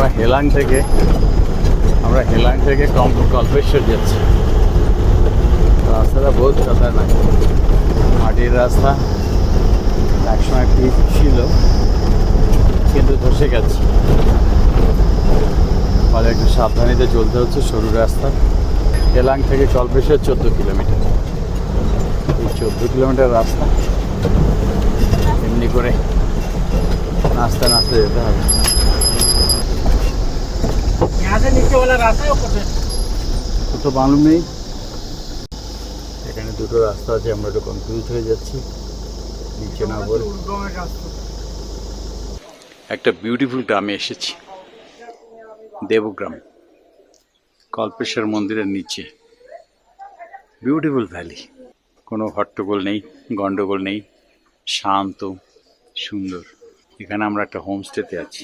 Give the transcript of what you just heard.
আমরা হেলাং থেকে কল্পেশ্বর যাচ্ছি। রাস্তাটা বহুত খতরনাক, মাটির রাস্তা, একসময় পিচ ছিল কিন্তু ধসে গেছে, ফলে একটু সাবধানীতে চলতে হচ্ছে। সরু রাস্তা। হেলাং থেকে কল্পেশ্বর 14 কিলোমিটার। এই 14 কিলোমিটার রাস্তা এমনি করে নাচতে নাচতে যেতে হবে। তো মালুম নেই, এখানে দুটো রাস্তা আছে, আমরা একটু কনফিউজ হয়ে যাচ্ছি নিচে না বলে। একটা বিউটিফুল গ্রামে এসেছি, দেবগ্রাম, কল্পেশ্বর মন্দিরের নিচে। বিউটিফুল ভ্যালি, কোনো হট্টগোল নেই, গন্ডগোল নেই, শান্ত সুন্দর। এখানে আমরা একটা হোমস্টেতে আছি।